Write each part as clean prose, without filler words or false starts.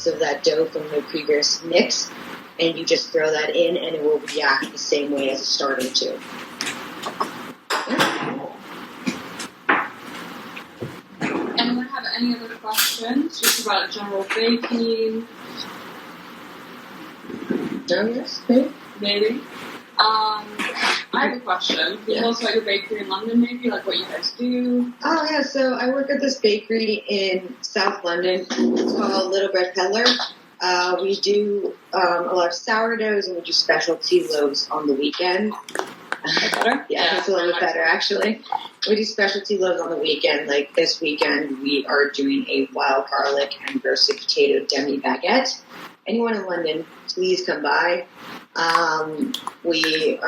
bits of that dough from the previous mix, and you just throw that in, and it will react the same way as a starter too. Anyone have any other questions just about general baking? No, yes, maybe. Maybe. I have a question. Can you tell us about your bakery in London, maybe? Like what you guys do? Oh, yeah. So I work at this bakery in South London. It's called Little Bread Peddler. We do a lot of sourdoughs, and we do specialty loaves on the weekend. Better? Yeah, it's a little bit better, actually. We do specialty loaves on the weekend. Like this weekend, we are doing a wild garlic and roasted potato demi baguette. Anyone in London, please come by. We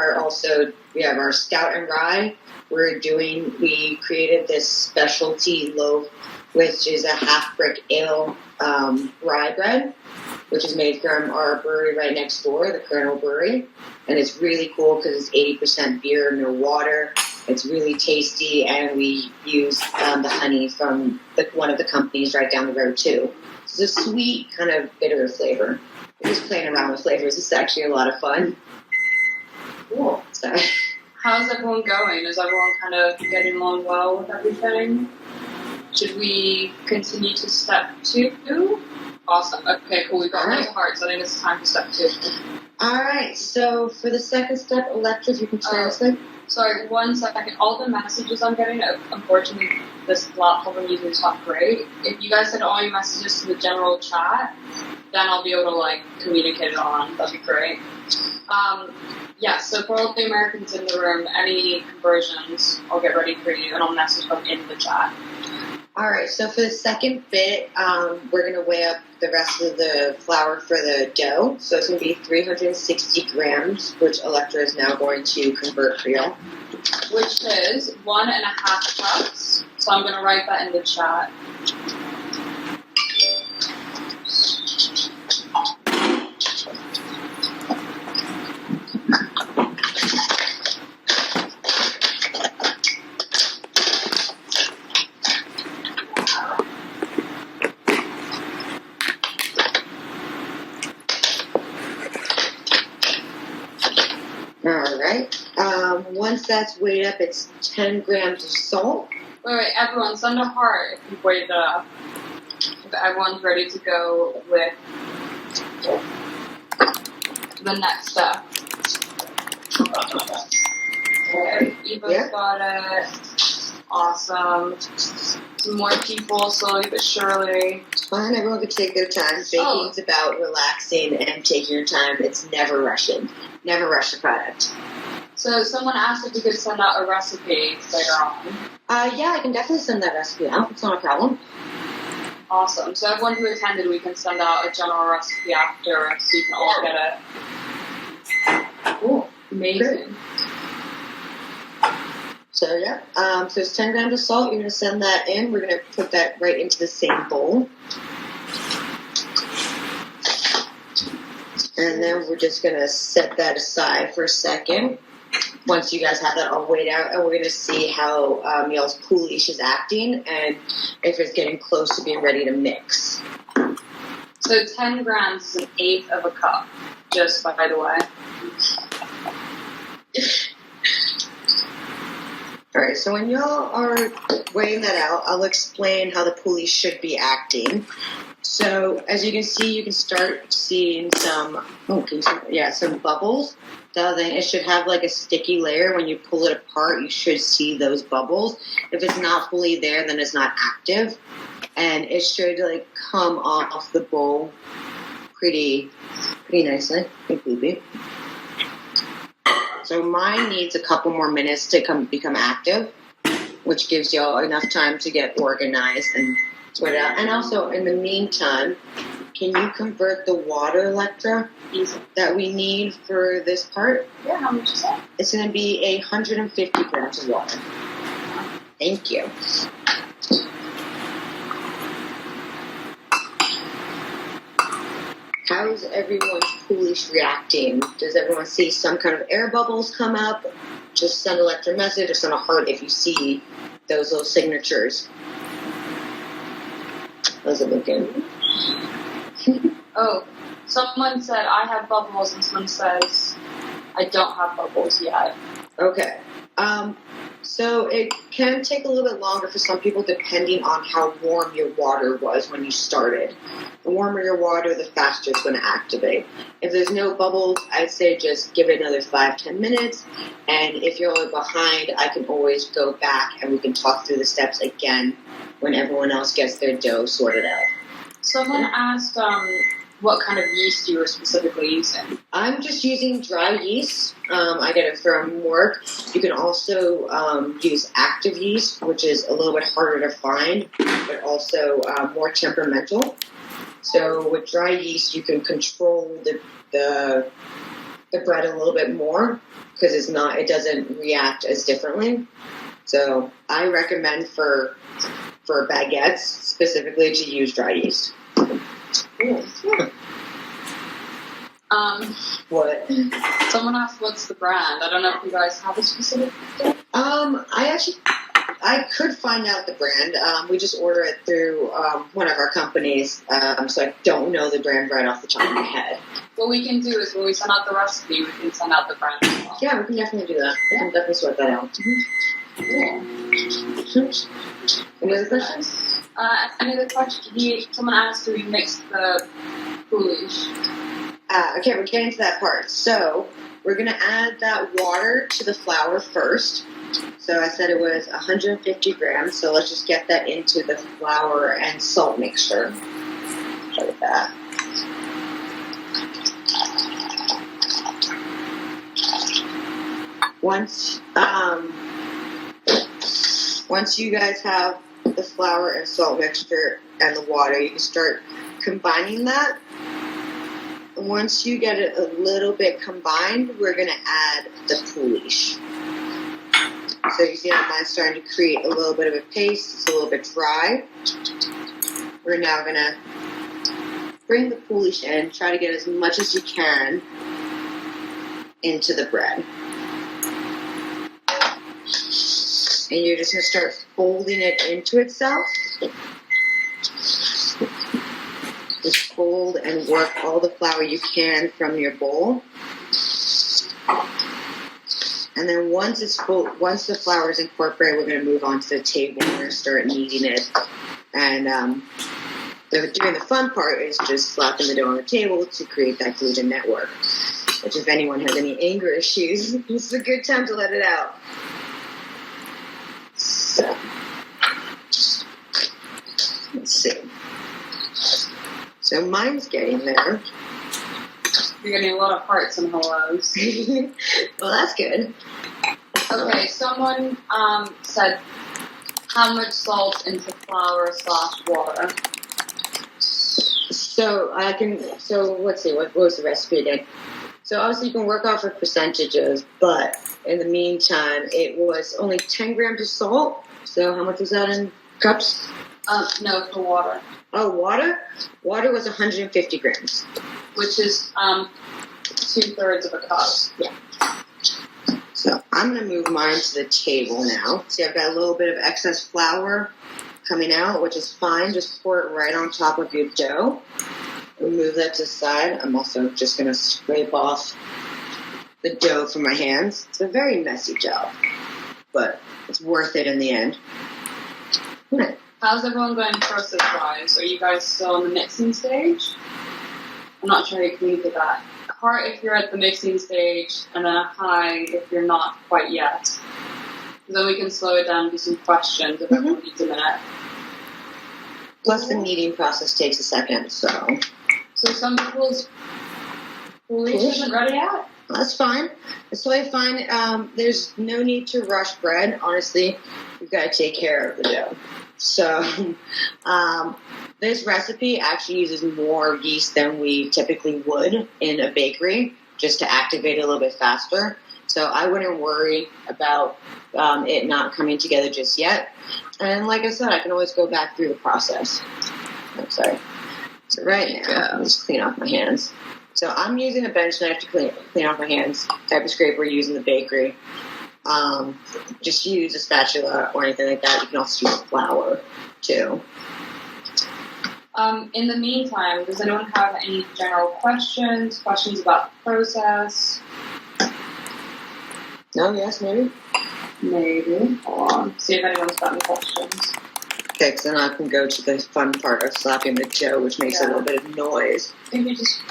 have our Scout and Rye. We created this specialty loaf, which is a half brick ale rye bread, which is made from our brewery right next door, the Colonel Brewery. And it's really cool because it's 80% beer, no water. It's really tasty, and we use the honey from one of the companies right down the road too. It's a sweet, kind of bitter flavor. We're just playing around with flavors. It's actually a lot of fun. Cool. So, how's everyone going? Is everyone kind of getting along well with everything? Should we continue to step 2? Awesome. Okay, cool. We've got lots of hearts. I think it's time for step 2. All right. So for the second step, Electra, you can translate. Sorry, 1 second. All the messages I'm getting, unfortunately, this laptop I'm using is not great. If you guys send all your messages to the general chat, then I'll be able to, communicate it on. That'd be great. So for all the Americans in the room, any conversions, I'll get ready for you, and I'll message them in the chat. All right, so for the second bit, we're going to weigh up the rest of the flour for the dough. So it's going to be 360 grams, which Electra is now going to convert for you. Which is 1.5 cups. So I'm going to write that in the chat. Once that's weighed up, it's 10 grams of salt. Wait, everyone, send a heart if you've weighed it up. If everyone's ready to go with the next step. Okay, Eva's got it. Awesome. Some more people, slowly but surely. It's fine, everyone can take their time. Baking's about relaxing and taking your time. It's never rushing. Never rush the product. So someone asked if we could send out a recipe later on. Yeah, I can definitely send that recipe out. It's not a problem. Awesome. So everyone who attended, we can send out a general recipe after so you can all get it. Cool. Amazing. Great. So, so it's 10 grams of salt. You're going to send that in. We're going to put that right into the same bowl. And then we're just going to set that aside for a second. Once you guys have that all weighed out, and we're going to see how y'all's poolish is acting and if it's getting close to being ready to mix. So 10 grams is 1/8 of a cup, just by the way. Alright, so when y'all are weighing that out, I'll explain how the pulley should be acting. So, as you can see, you can start seeing some bubbles. It should have like a sticky layer. When you pull it apart, you should see those bubbles. If it's not fully there, then it's not active. And it should come off the bowl pretty nicely. Completely. So mine needs a couple more minutes to become active, which gives y'all enough time to get organized and sort it out. And also, in the meantime, can you convert the water, Electra, that we need for this part? Yeah, how much is that? It's going to be 150 grams of water. Thank you. How's everyone's poolish reacting? Does everyone see some kind of air bubbles come up? Just send Electra a message or send a heart if you see those little signatures. How's it looking? Oh, someone said I have bubbles, and someone says I don't have bubbles yet. Okay. So it can take a little bit longer for some people depending on how warm your water was when you started. The warmer your water, the faster it's going to activate. If there's no bubbles, I'd say just give it another 5-10 minutes. And if you're behind, I can always go back and we can talk through the steps again when everyone else gets their dough sorted out. Someone asked what kind of yeast you were specifically using. I'm just using dry yeast. I get it from work. You can also use active yeast, which is a little bit harder to find, but also more temperamental. So with dry yeast, you can control the bread a little bit more because it doesn't react as differently. So I recommend for baguettes specifically to use dry yeast. Cool. What? Someone asked what's the brand. I don't know if you guys have a specific brand. I could find out the brand. We just order it through one of our companies, so I don't know the brand right off the top of my head. What we can do is when we send out the recipe, we can send out the brand as well. Yeah, we can definitely do that. We can definitely sort that out. Cool. Any other questions? Any other questions? Someone asked do we mix the foolish. Okay, we're getting to that part. So we're going to add that water to the flour first. So I said it was 150 grams. So let's just get that into the flour and salt mixture. Try with that. Once you guys have the flour and salt mixture and the water, you can start combining that. Once you get it a little bit combined, we're going to add the foolish. So you see how mine's starting to create a little bit of a paste. It's a little bit dry. We're now going to bring the foolish in. Try to get as much as you can into the bread. And you're just going to start folding it into itself. Just fold and work all the flour you can from your bowl. And then once the flour is incorporated, we're going to move on to the table. We're going to start kneading it. And doing the fun part is just slapping the dough on the table to create that gluten network. Which if anyone has any anger issues, this is a good time to let it out. So, let's see. So mine's getting there. You're getting a lot of hearts and hellos. Well, that's good. Okay, someone said how much salt into flour/water. So let's see, what was the recipe again? So obviously you can work off of percentages, but in the meantime, it was only 10 grams of salt. So how much was that in cups? No, for water. Oh, water? Water was 150 grams. Which is 2/3 of a cup. Yeah. So I'm going to move mine to the table now. See, I've got a little bit of excess flour coming out, which is fine. Just pour it right on top of your dough. Move that to the side. I'm also just going to scrape off the dough from my hands. It's a very messy job, but it's worth it in the end. How's everyone going process-wise? Are you guys still in the mixing stage? I'm not sure how you communicate that. Heart if you're at the mixing stage, and a high if you're not quite yet. So then we can slow it down and do some questions if everyone needs a minute. Plus the kneading process takes a second, so... So some people's foolish isn't ready yet? That's fine. That's totally fine. There's no need to rush bread. Honestly, you've got to take care of the dough. So this recipe actually uses more yeast than we typically would in a bakery just to activate it a little bit faster. So I wouldn't worry about it not coming together just yet. And like I said, I can always go back through the process. I'm sorry. So right now, I'll just clean off my hands. So I'm using a bench knife to clean off my hands. Type of scraper we're using in the bakery. Just use a spatula or anything like that. You can also use flour too. In the meantime, does anyone have any general questions about the process? No, yes, maybe? Maybe. Hold on. See if anyone's got any questions. Okay, because then I can go to the fun part of slapping the dough, which makes a little bit of noise. Maybe just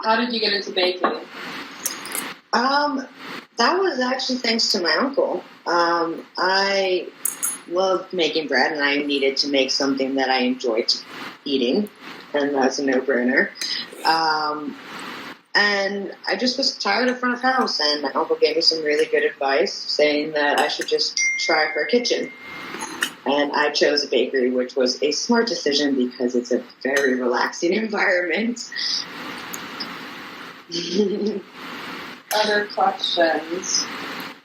how did you get into baking? That was actually thanks to my uncle. I loved making bread, and I needed to make something that I enjoyed eating, and that's a no-brainer. And I just was tired of front of house, and my uncle gave me some really good advice, saying that I should just try for a kitchen. And I chose a bakery, which was a smart decision because it's a very relaxing environment. Other questions?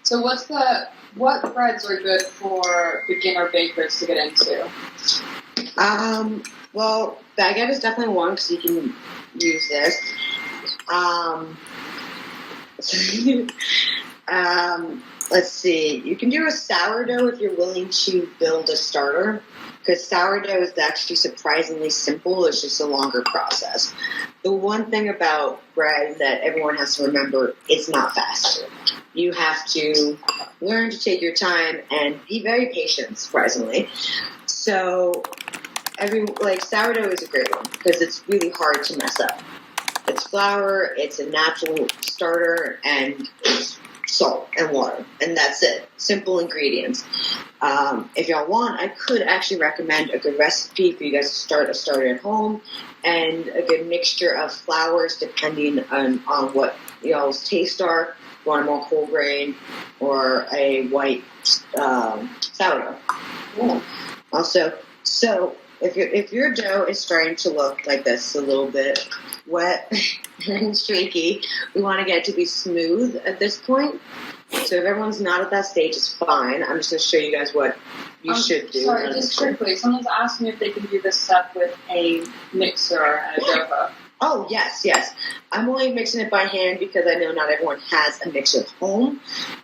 So what breads are good for beginner bakers to get into? Well, baguette is definitely one because you can use this. Let's see. You can do a sourdough if you're willing to build a starter, because sourdough is actually surprisingly simple. It's just a longer process. The one thing about bread that everyone has to remember, it's not fast. You have to learn to take your time and be very patient, surprisingly. So, sourdough is a great one because it's really hard to mess up. It's flour, it's a natural starter, and it's salt and water, and that's it. Simple ingredients. If y'all want, I could actually recommend a good recipe for you guys to start a starter at home, and a good mixture of flours depending on what y'all's tastes are. You want a more whole grain or a white sourdough. Yeah. Also, so if your dough is starting to look like this, a little bit wet and streaky, we want to get it to be smooth at this point. So if everyone's not at that stage, it's fine. I'm just going to show you guys what you should do. Sorry, just quickly, someone's asked me if they can do this stuff with a mixer and a dough hook. Oh, yes. I'm only mixing it by hand because I know not everyone has a mixer at home.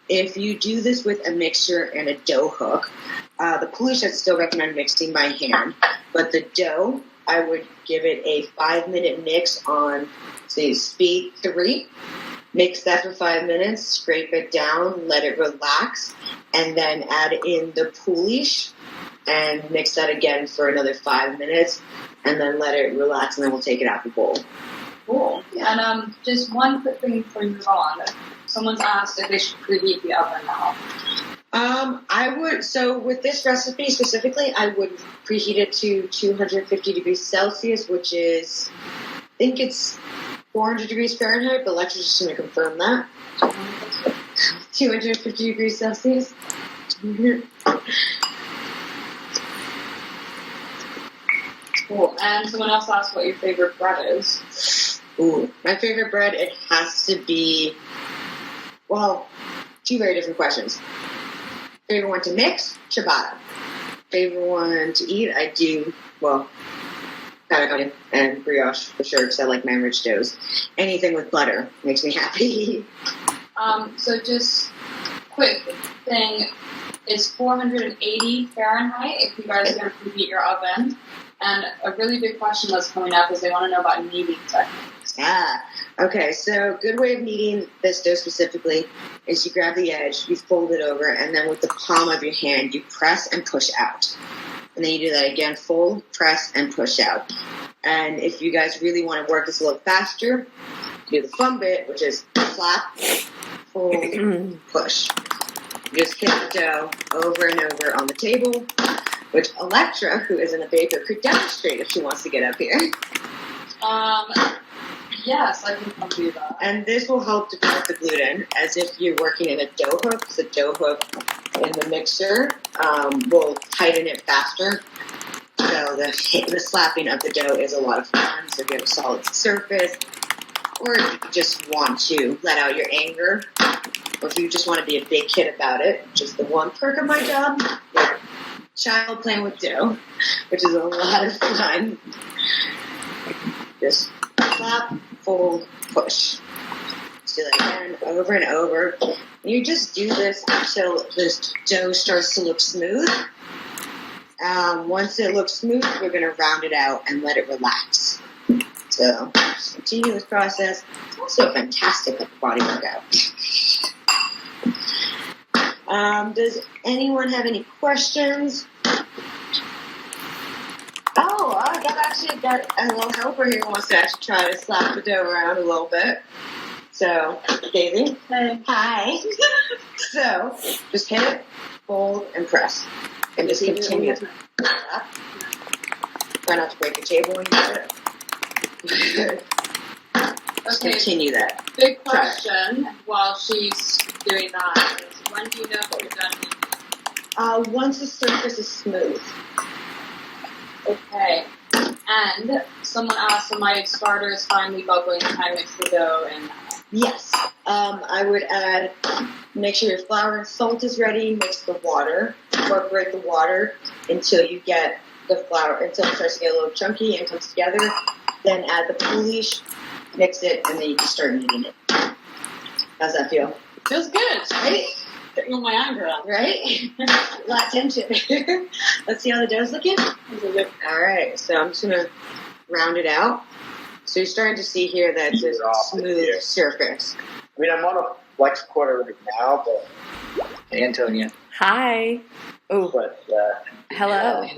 If you do this with a mixer and a dough hook, the pouliche I'd still recommend mixing by hand, but the dough, I would give it a 5-minute mix on, say, speed 3. Mix that for 5 minutes, scrape it down, let it relax, and then add in the pouliche and mix that again for another 5 minutes, and then let it relax, and then we'll take it out the bowl. Cool. Yeah. And just one quick thing before we move on. Someone's asked if they should preheat the oven now. I would, so with this recipe specifically, I would preheat it to 250 degrees Celsius, which is, I think it's 400 degrees Fahrenheit, but Lex is just going to confirm that. 250 degrees Celsius. Cool. And someone else asked what your favorite bread is. Ooh, my favorite bread, it has to be, well, 2 very different questions. Favorite one to mix? Ciabatta. Favorite one to eat? I do, well, panna and brioche for sure, because I like my rich doughs. Anything with butter makes me happy. So just quick thing, it's 480 Fahrenheit if you guys are going to preheat your oven. And a really big question that's coming up is they want to know about kneading techniques. Okay, so good way of kneading this dough specifically is you grab the edge, you fold it over, and then with the palm of your hand, you press and push out. And then you do that again, fold, press, and push out. And if you guys really want to work this a little faster, you do the fun bit, which is flap, fold, push. You just hit the dough over and over on the table, which Electra, who isn't a baker, could demonstrate if she wants to get up here. Yes, I can come do that. And this will help develop the gluten, as if you're working in a dough hook. The dough hook in the mixer will tighten it faster. So the slapping of the dough is a lot of fun. So if you have a solid surface, or if you just want to let out your anger, or if you just want to be a big kid about it, just the one perk of my job, like child playing with dough, which is a lot of fun. Just slap, fold, push. Just do that again, over and over. And you just do this until this dough starts to look smooth. Once it looks smooth, we're going to round it out and let it relax. So, just continue this process. It's also fantastic at the body workout. Does anyone have any questions? Oh, I got a little helper here who wants to actually try to slap the dough around a little bit. So, Daisy. Hey. Hi. So, just hit it, fold, and press. And just continue. Try not to break the table when you do it. Just continue that. Big question while she's doing that is, when do you know what you're done? Once the surface is smooth. Okay. And someone asked, am my starter is finally bubbling? Can I mix the dough in? Yes. I would make sure your flour and salt is ready. Mix the water. Incorporate the water until you get the flour, until it starts to get a little chunky and comes together. Then add the pouliche, mix it, and then you can start kneading it. How's that feel? Feels good, Right? Getting on my anger up. Right? A lot of tension. Let's see how the dough's looking. All right, so I'm just going to round it out. So you're starting to see here that it's a smooth surface. I mean, I'm on a flex quarter right now, but hey, Antonia. Hi. Oh, But hello.